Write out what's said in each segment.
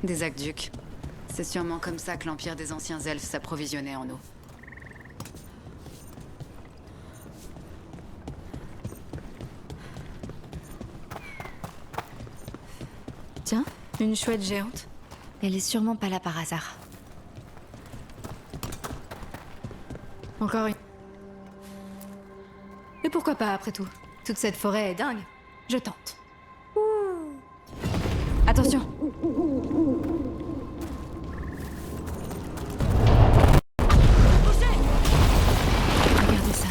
Des aqueducs. C'est sûrement comme ça que l'Empire des Anciens Elfes s'approvisionnait en eau. Tiens, une chouette géante. Elle est sûrement pas là par hasard. Encore une. Et pourquoi pas après tout? Toute cette forêt est dingue. Je tente. Attention! Regardez ça.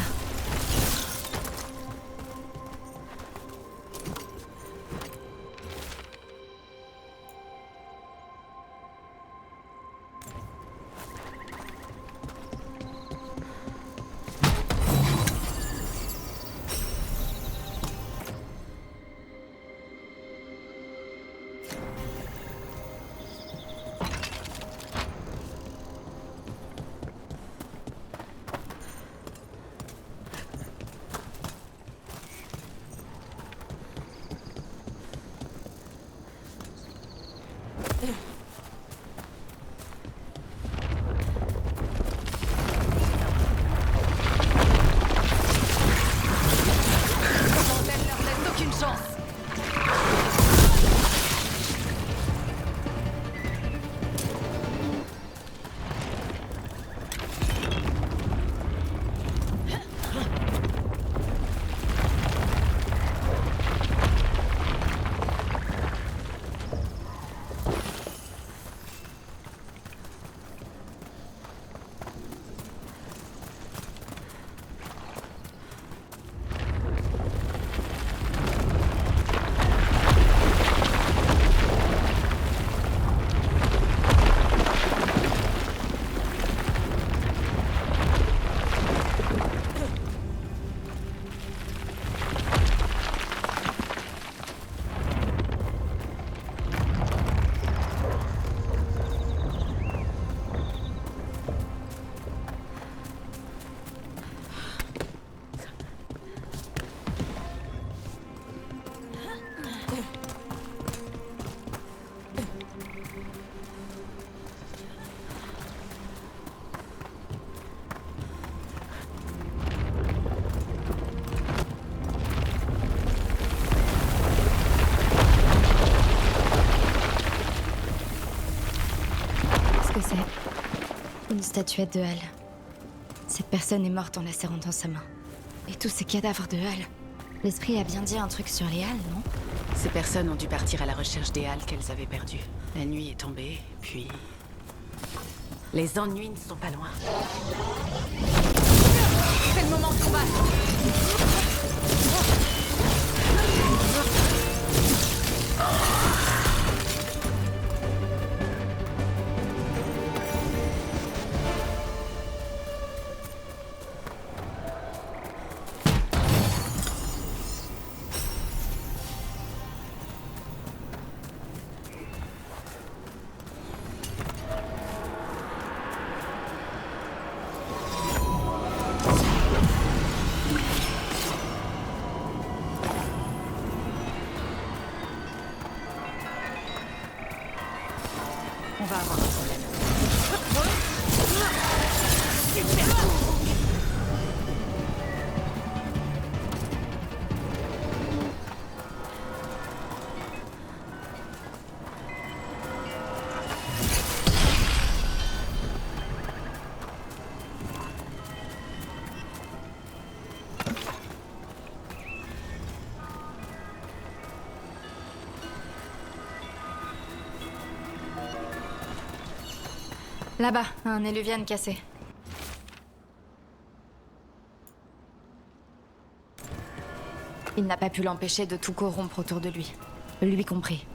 Une statuette de Hal. Cette personne est morte en la serrant dans sa main. Et tous ces cadavres de Hal. L'esprit a bien dit un truc sur les Hal, non? Ces personnes ont dû partir à la recherche des Halles qu'elles avaient perdues. La nuit est tombée, puis... Les ennuis ne sont pas loin. C'est le moment de combattre! On va avoir un problème. Là-bas, un éluvian cassé. Il n'a pas pu l'empêcher de tout corrompre autour de lui. Lui compris.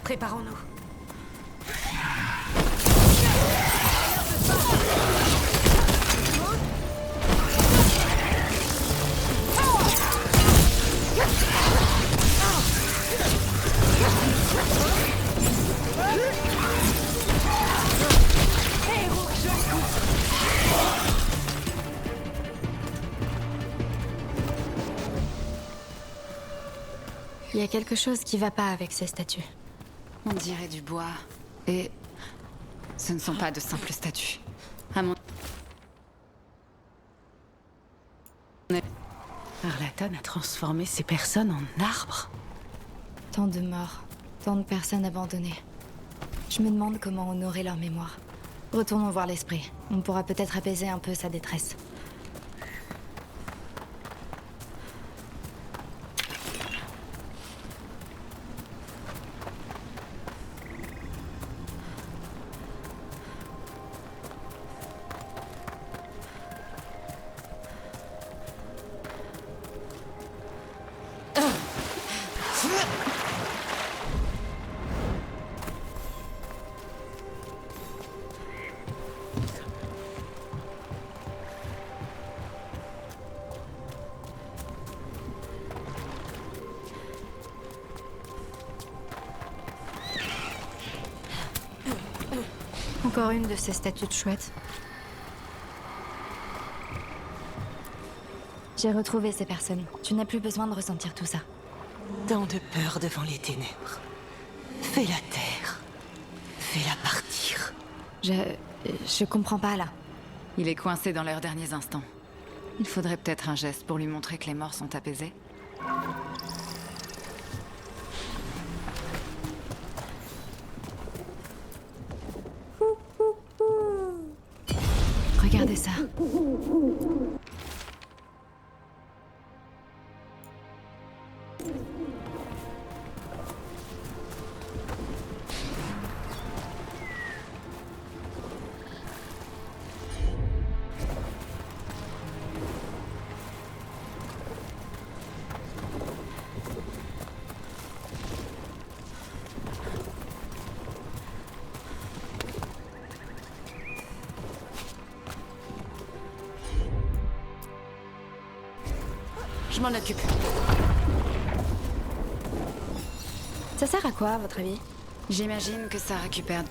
Préparons-nous. Il y a quelque chose qui va pas avec ces statues. On dirait du bois. Et ce ne sont pas de simples statues. À mon... Arlathan a transformé ces personnes en arbres. Tant de morts, tant de personnes abandonnées. Je me demande comment honorer leur mémoire. Retournons voir l'esprit. On pourra peut-être apaiser un peu sa détresse. Encore une de ces statues de chouettes. J'ai retrouvé ces personnes. Tu n'as plus besoin de ressentir tout ça. Tant de peur devant les ténèbres. Fais-la taire. Fais-la partir. Je comprends pas, là. Il est coincé dans leurs derniers instants. Il faudrait peut-être un geste pour lui montrer que les morts sont apaisés. Regardez ça. Je m'en occupe. Ça sert à quoi, à votre avis? J'imagine que ça récupère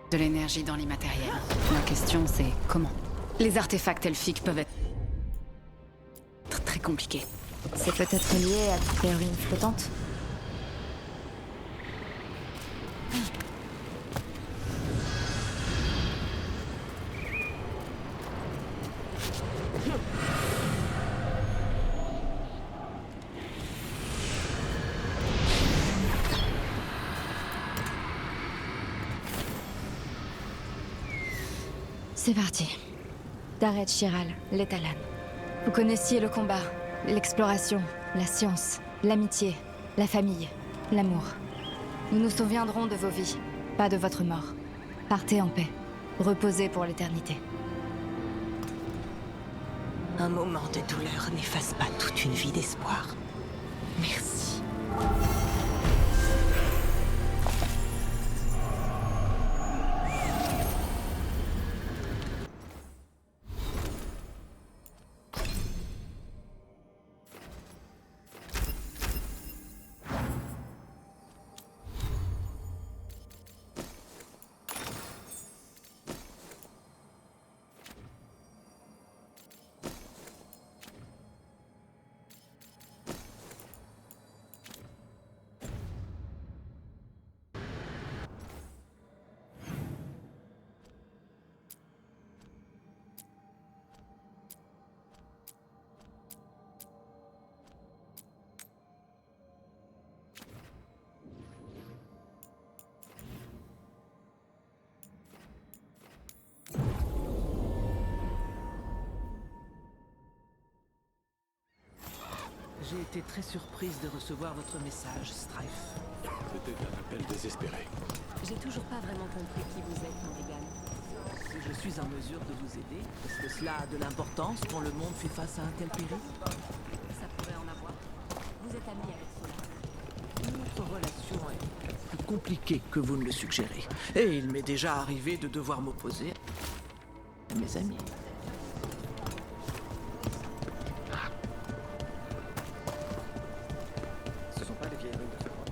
de l'énergie dans l'immatériel. La question, c'est comment? Les artefacts elfiques peuvent être très compliqués. C'est peut-être lié à toutes les ruines flottantes. C'est parti. Dareth Shiral, l'Etalan. Vous connaissiez le combat, l'exploration, la science, l'amitié, la famille, l'amour. Nous nous souviendrons de vos vies, pas de votre mort. Partez en paix. Reposez pour l'éternité. Un moment de douleur n'efface pas toute une vie d'espoir. Merci. J'ai été très surprise de recevoir votre message, Strife. C'était un appel désespéré. J'ai toujours pas vraiment compris qui vous êtes, Morrigan. Si je suis en mesure de vous aider, est-ce que cela a de l'importance quand le monde fait face à un tel péril? Ça pourrait en avoir. Vous êtes ami avec cela. Notre relation est compliqué que vous ne le suggérez. Et il m'est déjà arrivé de devoir m'opposer à mes amis. Ce sont pas les vieilles ruines de ce grotte.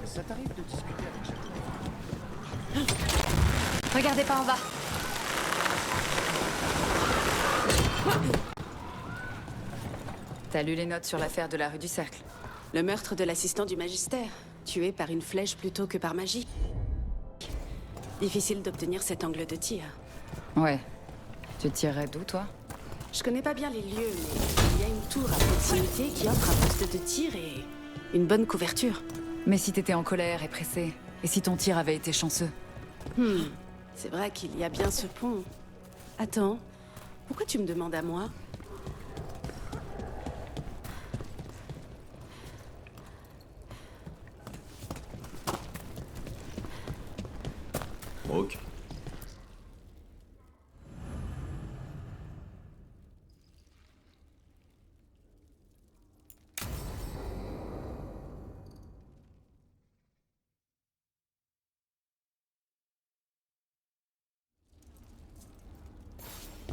Ça t'arrive de discuter avec Jacques? Regardez pas en bas. T'as lu les notes sur l'affaire de la rue du Cercle? Le meurtre de l'assistant du magistère, tué par une flèche plutôt que par magie. Difficile d'obtenir cet angle de tir. Ouais. Tu tirerais d'où, toi? Je connais pas bien les lieux, mais il y a une tour à proximité qui offre un poste de tir et une bonne couverture. Mais si t'étais en colère et pressé, et si ton tir avait été chanceux? C'est vrai qu'il y a bien ce pont. Attends, pourquoi tu me demandes à moi? Brooke.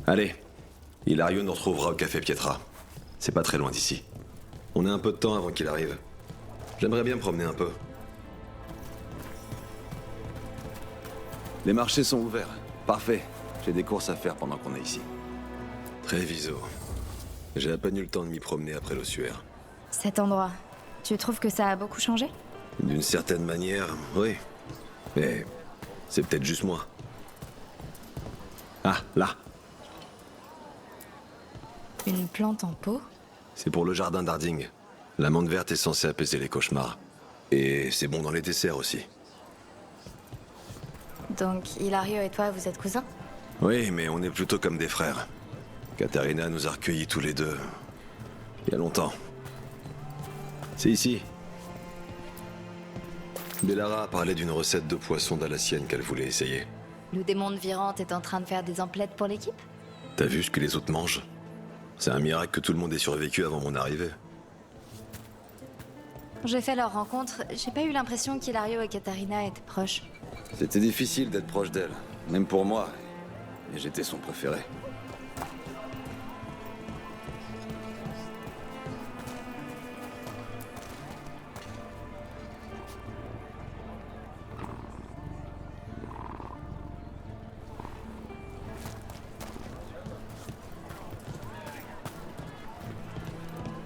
Allez, Hilario nous retrouvera au Café Pietra. C'est pas très loin d'ici. On a un peu de temps avant qu'il arrive. J'aimerais bien me promener un peu. Les marchés sont ouverts. Parfait. J'ai des courses à faire pendant qu'on est ici. Très viso. J'ai à peine eu le temps de m'y promener après l'ossuaire. Cet endroit, tu trouves que ça a beaucoup changé? D'une certaine manière, oui. Mais c'est peut-être juste moi. Ah, là. Une plante en pot? C'est pour le jardin d'Harding. La menthe verte est censée apaiser les cauchemars. Et c'est bon dans les desserts aussi. Donc, Hilario et toi, vous êtes cousins? Oui, mais on est plutôt comme des frères. Katharina nous a recueillis tous les deux. Il y a longtemps. C'est ici. Bellara a parlé d'une recette de poisson d'Alassienne qu'elle voulait essayer. Le démon de Virante est en train de faire des emplettes pour l'équipe? T'as vu ce que les autres mangent? C'est un miracle que tout le monde ait survécu avant mon arrivée. J'ai fait leur rencontre, j'ai pas eu l'impression qu'Hilario et Katharina étaient proches. C'était difficile d'être proche d'elle, même pour moi. Et j'étais son préféré.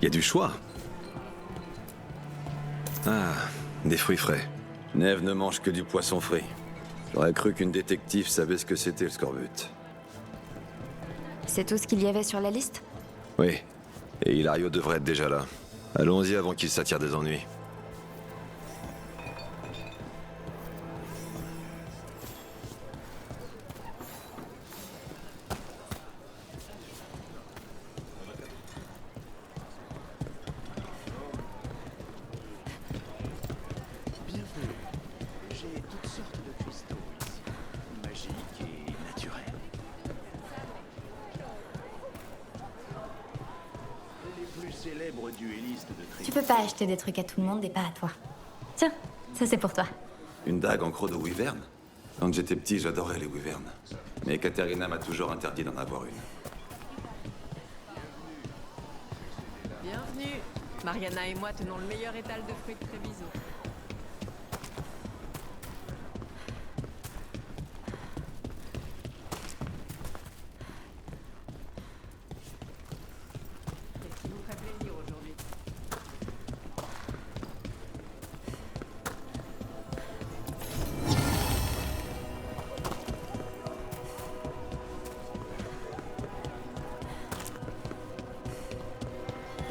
Il y a du choix. Ah, des fruits frais. Neve ne mange que du poisson frit. J'aurais cru qu'une détective savait ce que c'était le scorbut. C'est tout ce qu'il y avait sur la liste? Oui, et Hilario devrait être déjà là. Allons-y avant qu'il s'attire des ennuis. Bienvenue. J'ai toutes sortes de cristaux ici. Magiques et naturels. Les plus célèbres duellistes piste de Tréviso. Tu peux pas acheter des trucs à tout le monde et pas à toi. Tiens, ça c'est pour toi. Une dague en croc de wyvern? Quand j'étais petit, j'adorais les wyverns. Mais Caterina m'a toujours interdit d'en avoir une. Bienvenue. Mariana et moi tenons le meilleur étal de fruits de Tréviso. Qu'est-ce qui vous ferait plaisir aujourd'hui?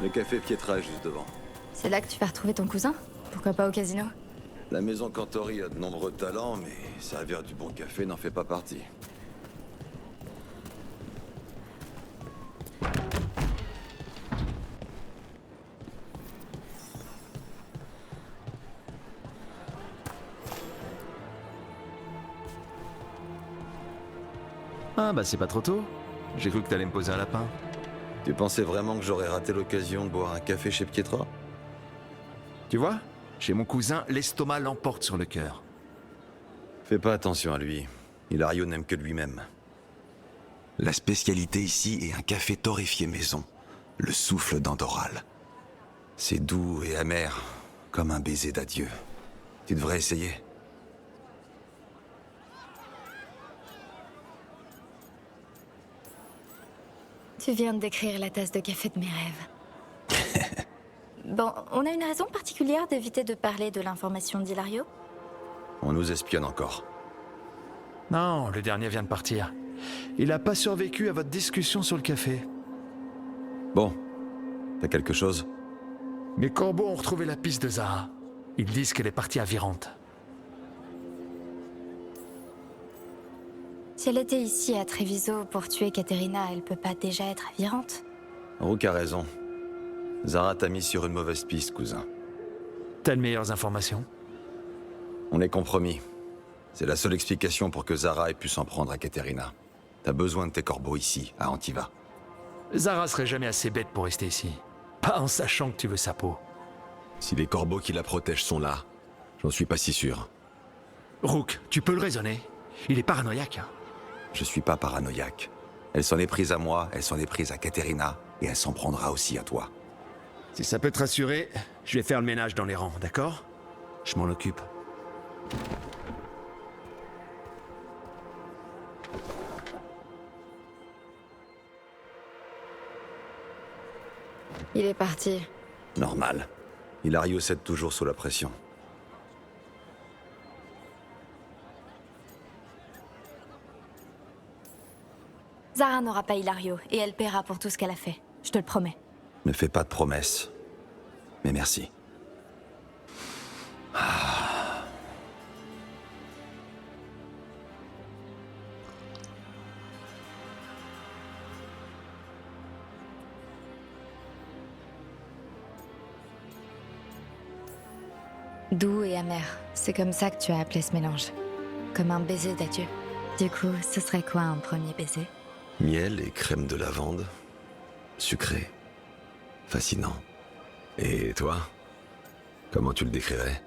Le café Pietra est juste devant. C'est là que tu vas retrouver ton cousin? Pourquoi pas au casino? La maison Cantori a de nombreux talents, mais servir du bon café n'en fait pas partie. Ah bah c'est pas trop tôt. J'ai cru que t'allais me poser un lapin. Tu pensais vraiment que j'aurais raté l'occasion de boire un café chez Pietra? Tu vois, chez mon cousin, l'estomac l'emporte sur le cœur. Fais pas attention à lui. Hilario n'aime que lui-même. La spécialité ici est un café torréfié maison. Le souffle d'Andoral. C'est doux et amer, comme un baiser d'adieu. Tu devrais essayer. Tu viens de décrire la tasse de café de mes rêves. Bon, on a une raison particulière d'éviter de parler de l'information d'Hilario? On nous espionne encore. Non, le dernier vient de partir. Il a pas survécu à votre discussion sur le café. Bon, t'as quelque chose? Mes corbeaux ont retrouvé la piste de Zara. Ils disent qu'elle est partie à Virante. Si elle était ici à Tréviso pour tuer Caterina, elle peut pas déjà être à Virante? Rook a raison. Zara t'a mis sur une mauvaise piste, cousin. T'as de meilleures informations? On est compromis. C'est la seule explication pour que Zara ait pu s'en prendre à Caterina. T'as besoin de tes corbeaux ici, à Antiva. Zara serait jamais assez bête pour rester ici. Pas en sachant que tu veux sa peau. Si les corbeaux qui la protègent sont là, j'en suis pas si sûr. Rook, tu peux le raisonner. Il est paranoïaque. Je suis pas paranoïaque. Elle s'en est prise à moi, elle s'en est prise à Caterina, et elle s'en prendra aussi à toi. Si ça peut te rassurer, je vais faire le ménage dans les rangs, d'accord? Je m'en occupe. Il est parti. Normal. Hilario cède toujours sous la pression. Zara n'aura pas Hilario, et elle paiera pour tout ce qu'elle a fait. Je te le promets. Ne fais pas de promesses. Mais merci. Doux et amer. C'est comme ça que tu as appelé ce mélange. Comme un baiser d'adieu. Du coup, ce serait quoi un premier baiser? Miel et crème de lavande. Sucré. Fascinant. Et toi? Comment tu le décrirais?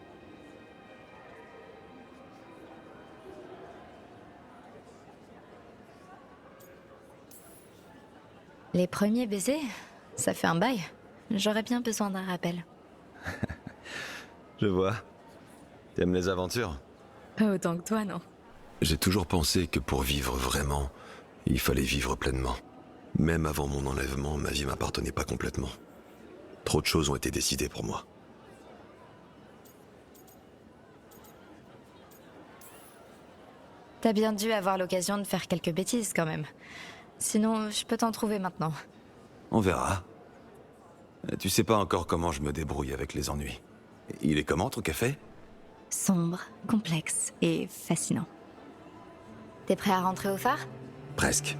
Les premiers baisers? Ça fait un bail. J'aurais bien besoin d'un rappel. Je vois. T'aimes les aventures? Pas autant que toi, non? J'ai toujours pensé que pour vivre vraiment, il fallait vivre pleinement. Même avant mon enlèvement, ma vie m'appartenait pas complètement. Trop de choses ont été décidées pour moi. T'as bien dû avoir l'occasion de faire quelques bêtises quand même. Sinon, je peux t'en trouver maintenant. On verra. Tu sais pas encore comment je me débrouille avec les ennuis. Il est comment ton café? Sombre, complexe et fascinant. T'es prêt à rentrer au phare? Presque.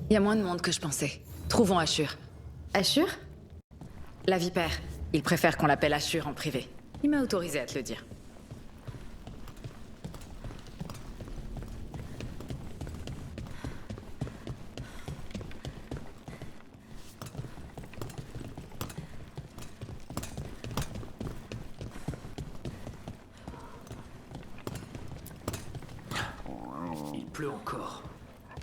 Il y a moins de monde que je pensais. Trouvons Ashur. Ashur? La vipère. Il préfère qu'on l'appelle Ashur en privé. Il m'a autorisé à te le dire. Il pleut encore.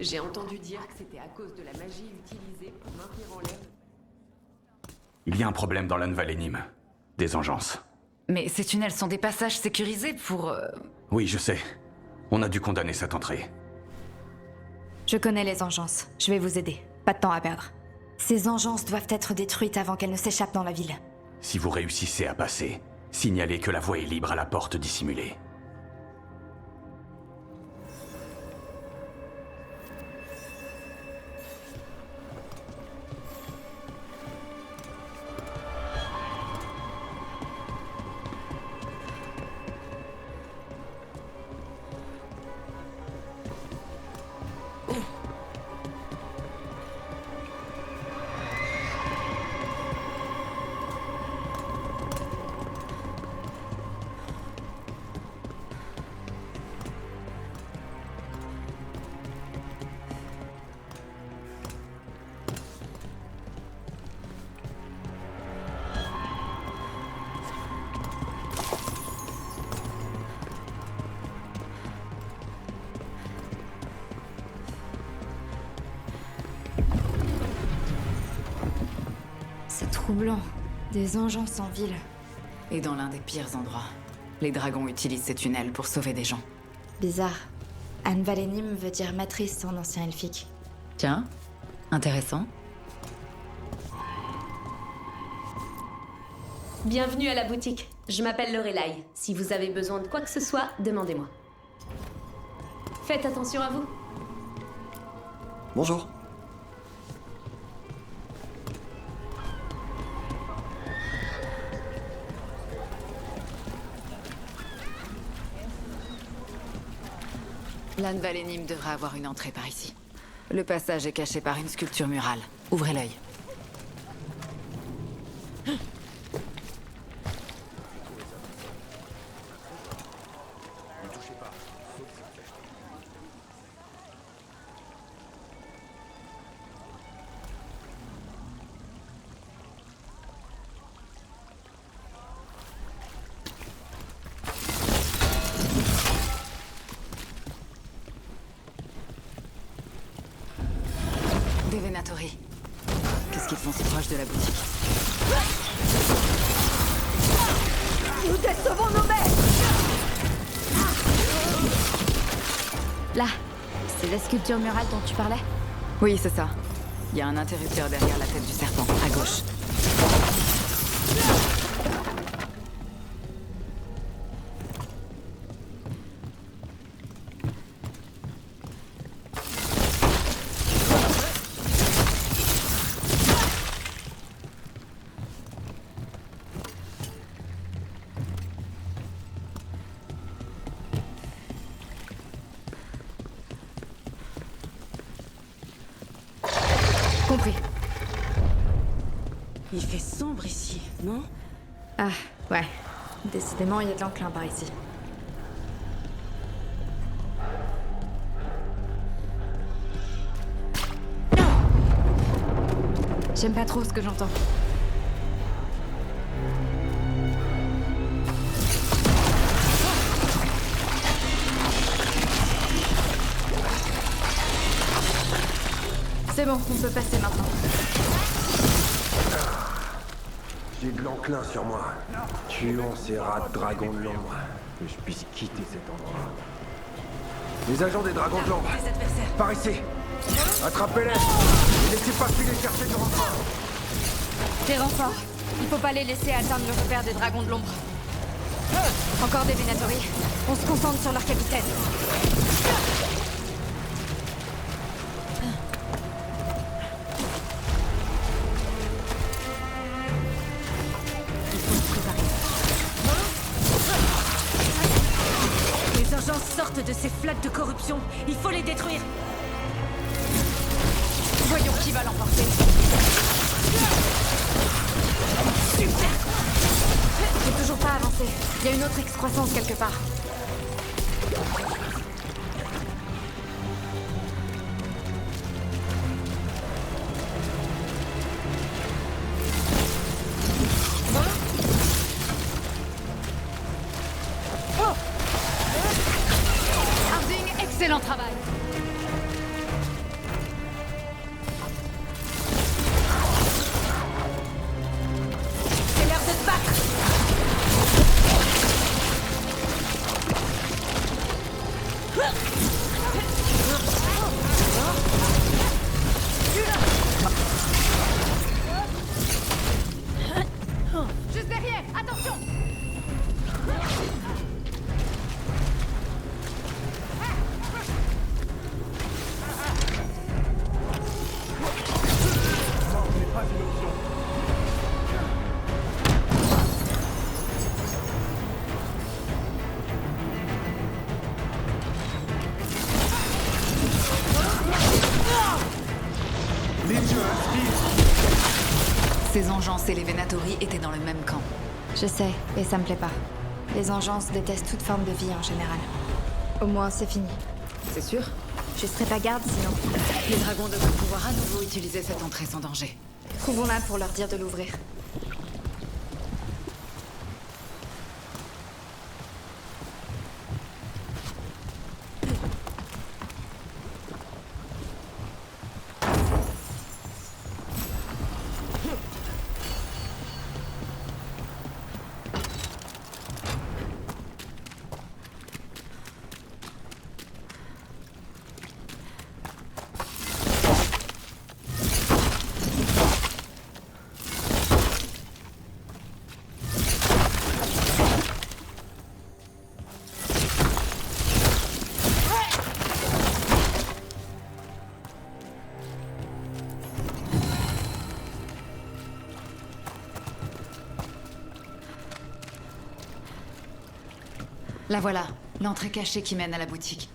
J'ai entendu dire que c'était à cause de la magie utilisée pour maintenir en l'air. Il y a un problème dans l'Anvalénim. Des engences. Mais ces tunnels sont des passages sécurisés pour... Oui, je sais. On a dû condamner cette entrée. Je connais les engences. Je vais vous aider. Pas de temps à perdre. Ces engences doivent être détruites avant qu'elles ne s'échappent dans la ville. Si vous réussissez à passer, signalez que la voie est libre à la porte dissimulée. C'est troublant. Des engences en ville. Et dans l'un des pires endroits. Les dragons utilisent ces tunnels pour sauver des gens. Bizarre. Anvalénim veut dire matrice en ancien elfique. Tiens, intéressant. Bienvenue à la boutique. Je m'appelle Lorelai. Si vous avez besoin de quoi que ce soit, demandez-moi. Faites attention à vous. Bonjour. L'Anvalénim devrait avoir une entrée par ici. Le passage est caché par une sculpture murale. Ouvrez l'œil. Des Venatori. Qu'est-ce qu'ils font si proche de la boutique? Nous décevons nos maîtres! Là, c'est la sculpture murale dont tu parlais? Oui, c'est ça. Il y a un interrupteur derrière la tête du serpent, à gauche. Compris. Il fait sombre ici, non? Ah, ouais. Décidément, il y a de l'enclin par ici. J'aime pas trop ce que j'entends. C'est bon, on peut passer maintenant. J'ai de l'enclin sur moi. Tuons ces rats de dragons de l'ombre. Que je puisse quitter cet endroit. Les agents des dragons de l'ombre. Par ici. Attrapez-les. Et laissez pas filer chercher du renfort. Des renforts. Il faut pas les laisser atteindre le repère des dragons de l'ombre. Encore des Venatori. On se concentre sur leur capitaine. Les urgences sortent de ces flaques de corruption. Il faut les détruire. Qui va l'emporter? J'ai toujours pas avancé. Il y a une autre excroissance quelque part. Harding, excellent travail. C'est l'heure de te battre. Juste derrière, attention! Ces engeances et les Venatori étaient dans le même camp. Je sais, et ça me plaît pas. Les engeances détestent toute forme de vie en général. Au moins, c'est fini. C'est sûr? Je serai pas garde sinon. Les dragons devraient pouvoir à nouveau utiliser cette entrée sans danger. Trouvons-la pour leur dire de l'ouvrir. La voilà, l'entrée cachée qui mène à la boutique.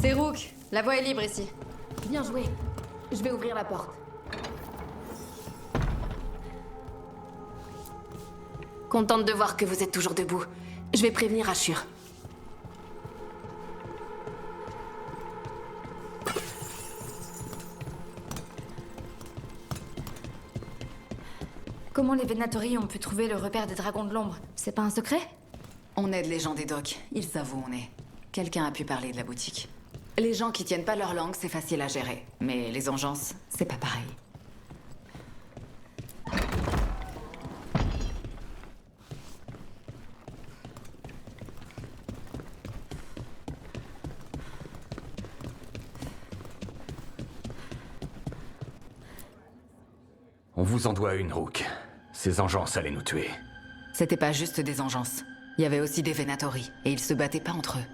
C'est Rook. La voie est libre ici. Bien joué. Je vais ouvrir la porte. Contente de voir que vous êtes toujours debout. Je vais prévenir Ashur. Comment les Venatori ont pu trouver le repère des dragons de l'ombre? C'est pas un secret? On aide les gens des docks, ils savent où on est. Quelqu'un a pu parler de la boutique. Les gens qui tiennent pas leur langue, c'est facile à gérer. Mais les engeances, c'est pas pareil. On vous en doit une, Rook. Ces engeances allaient nous tuer. C'était pas juste des engeances. Il y avait aussi des Venatori, et ils se battaient pas entre eux.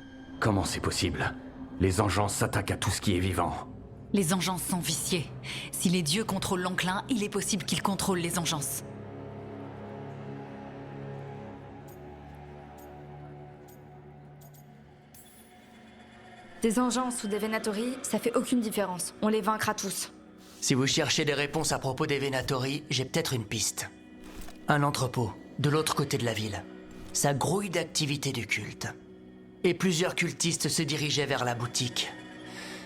Comment c'est possible? Les engeances s'attaquent à tout ce qui est vivant. Les engeances sont viciés. Si les dieux contrôlent l'enclin, il est possible qu'ils contrôlent les engeances. Des engeances ou des Venatori, ça fait aucune différence. On les vaincra tous. Si vous cherchez des réponses à propos des Venatori, j'ai peut-être une piste. Un entrepôt, de l'autre côté de la ville. Ça grouille d'activité du culte. Et plusieurs cultistes se dirigeaient vers la boutique.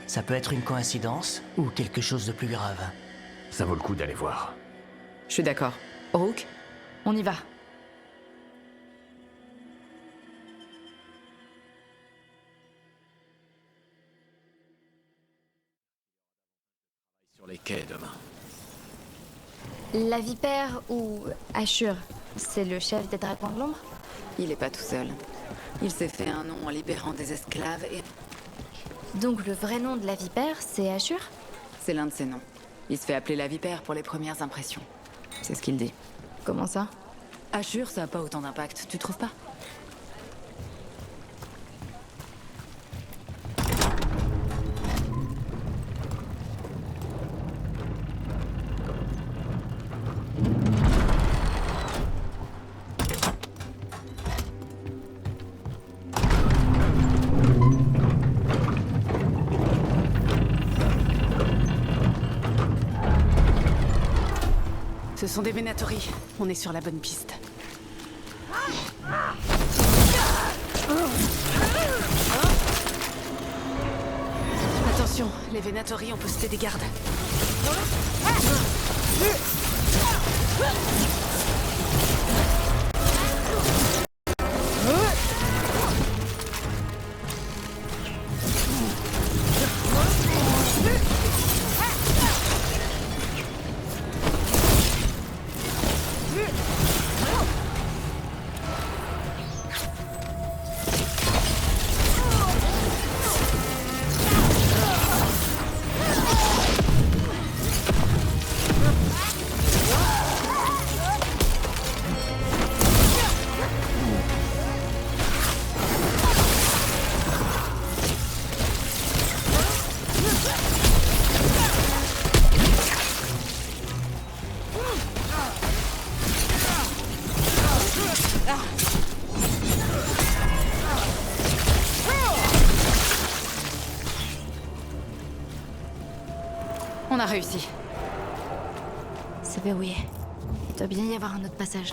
Ça peut être une coïncidence ou quelque chose de plus grave. Ça vaut le coup d'aller voir. Je suis d'accord. Rook? On y va. Sur les quais demain. La vipère ou Ashur, c'est le chef des dragons de l'ombre? Il est pas tout seul. Il s'est fait un nom en libérant des esclaves et... Donc le vrai nom de la vipère, c'est Ashur? C'est l'un de ses noms. Il se fait appeler la vipère pour les premières impressions. C'est ce qu'il dit. Comment ça? Ashur, ça a pas autant d'impact, tu trouves pas? sont des Venatori. On est sur la bonne piste. Attention, les Venatori ont posté des gardes. On a réussi. C'est verrouillé. Il doit bien y avoir un autre passage.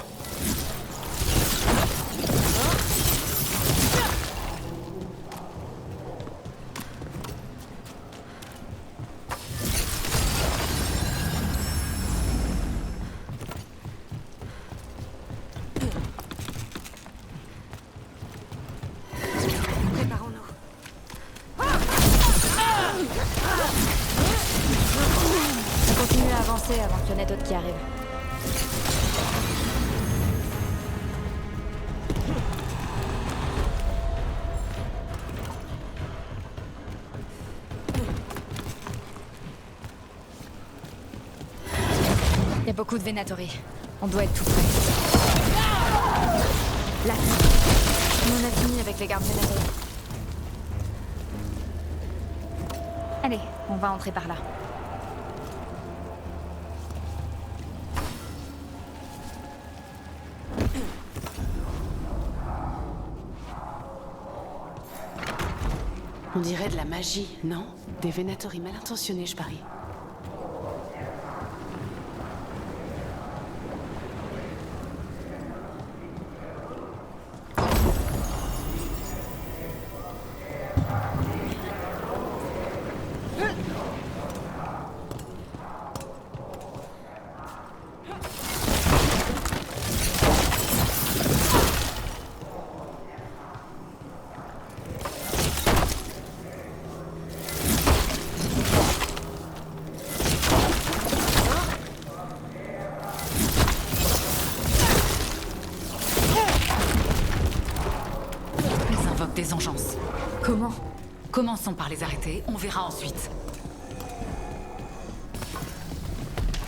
Continue à avancer avant qu'il y en ait d'autres qui arrivent. Il y a beaucoup de Venatori. On doit être tout près. Là. On a fini avec les gardes Venatori. Allez, on va entrer par là. On dirait de la magie, non? Des Venatori mal intentionnés, je parie. Des engences. Comment? Commençons par les arrêter, on verra ensuite.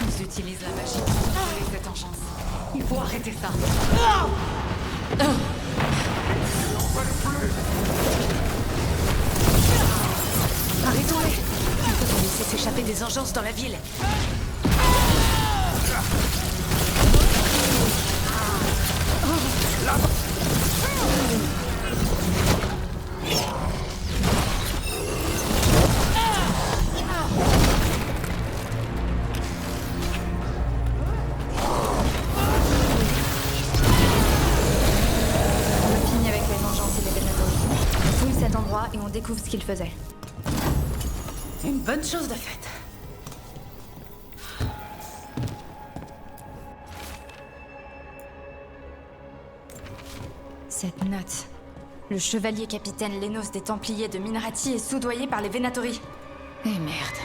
Ils utilisent la magie pour contrôler cette engeance. Il faut arrêter ça. Arrêtons-les! Il faut laisser s'échapper des engences dans la ville. Et on découvre ce qu'il faisait. Une bonne chose de faite. Cette note. Le chevalier capitaine Lénos des Templiers de Minrati est soudoyé par les Venatori. Eh merde.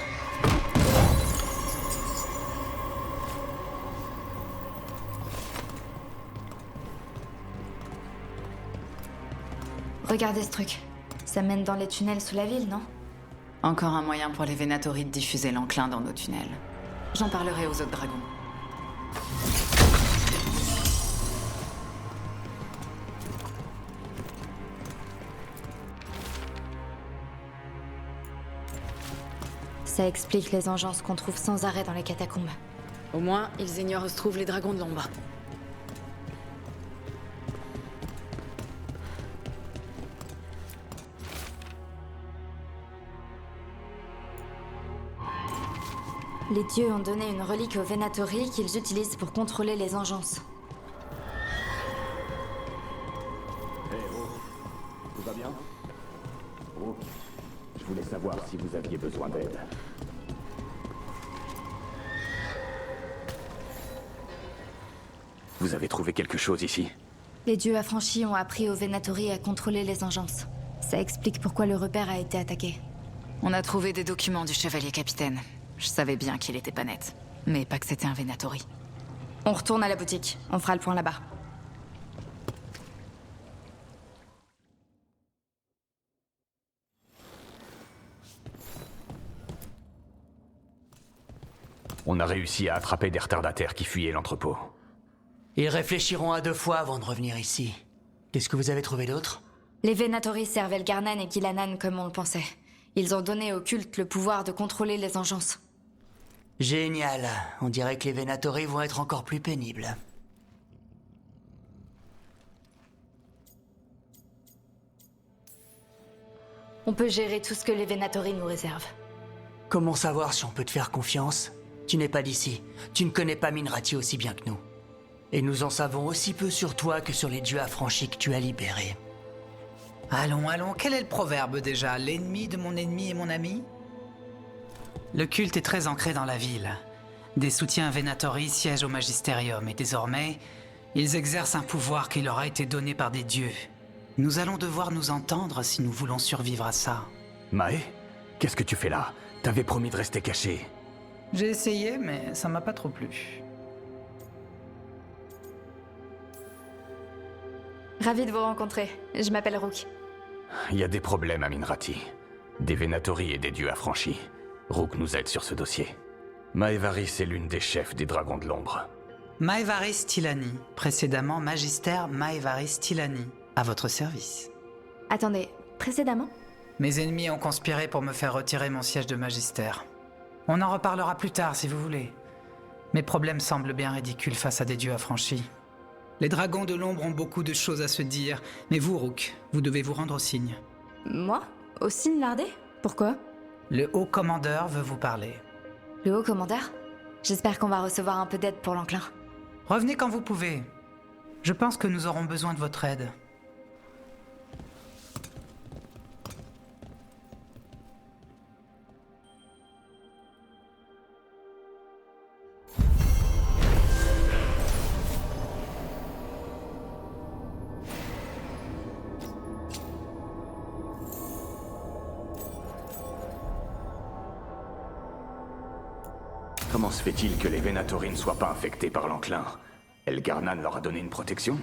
Regardez ce truc. Ça mène dans les tunnels sous la ville, non? Encore un moyen pour les Venatori de diffuser l'enclin dans nos tunnels. J'en parlerai aux autres dragons. Ça explique les engences qu'on trouve sans arrêt dans les catacombes. Au moins, ils ignorent où se trouvent les dragons de l'ombre. Les dieux ont donné une relique aux Venatori qu'ils utilisent pour contrôler les engences. Tout va bien? Oh, je voulais savoir si vous aviez besoin d'aide. Vous avez trouvé quelque chose ici? Les dieux affranchis ont appris aux Venatori à contrôler les engences. Ça explique pourquoi le repère a été attaqué. On a trouvé des documents du chevalier capitaine. Je savais bien qu'il était pas net. Mais pas que c'était un Venatori. On retourne à la boutique. On fera le point là-bas. On a réussi à attraper des retardataires qui fuyaient l'entrepôt. Ils réfléchiront à 2 fois avant de revenir ici. Qu'est-ce que vous avez trouvé d'autre? Les Venatori servent Elgarnan et Kilanan comme on le pensait. Ils ont donné au culte le pouvoir de contrôler les engences. Génial. On dirait que les Venatori vont être encore plus pénibles. On peut gérer tout ce que les Venatori nous réservent. Comment savoir si on peut te faire confiance? Tu n'es pas d'ici. Tu ne connais pas Minrati aussi bien que nous. Et nous en savons aussi peu sur toi que sur les dieux affranchis que tu as libérés. Allons, allons, quel est le proverbe déjà? L'ennemi de mon ennemi est mon ami? Le culte est très ancré dans la ville. Des soutiens Venatori siègent au Magisterium et désormais, ils exercent un pouvoir qui leur a été donné par des dieux. Nous allons devoir nous entendre si nous voulons survivre à ça. Mae, qu'est-ce que tu fais là? T'avais promis de rester caché. J'ai essayé, mais ça m'a pas trop plu. Ravi de vous rencontrer. Je m'appelle Rook. Il y a des problèmes à Minrati. Des Venatori et des dieux affranchis. Rook nous aide sur ce dossier. Maevaris est l'une des chefs des Dragons de l'Ombre. Maevaris Tilani, précédemment Magister Maevaris Tilani, à votre service. Attendez, précédemment? Mes ennemis ont conspiré pour me faire retirer mon siège de Magister. On en reparlera plus tard si vous voulez. Mes problèmes semblent bien ridicules face à des dieux affranchis. Les dragons de l'ombre ont beaucoup de choses à se dire, mais vous, Rook, vous devez vous rendre au signe. Moi? Au signe lardé? Pourquoi? Le haut commandeur veut vous parler. Le haut commandeur? J'espère qu'on va recevoir un peu d'aide pour l'enclin. Revenez quand vous pouvez. Je pense que nous aurons besoin de votre aide. Comment se fait-il que les Venatori ne soient pas infectés par l'enclin? Elgarnan leur a donné une protection?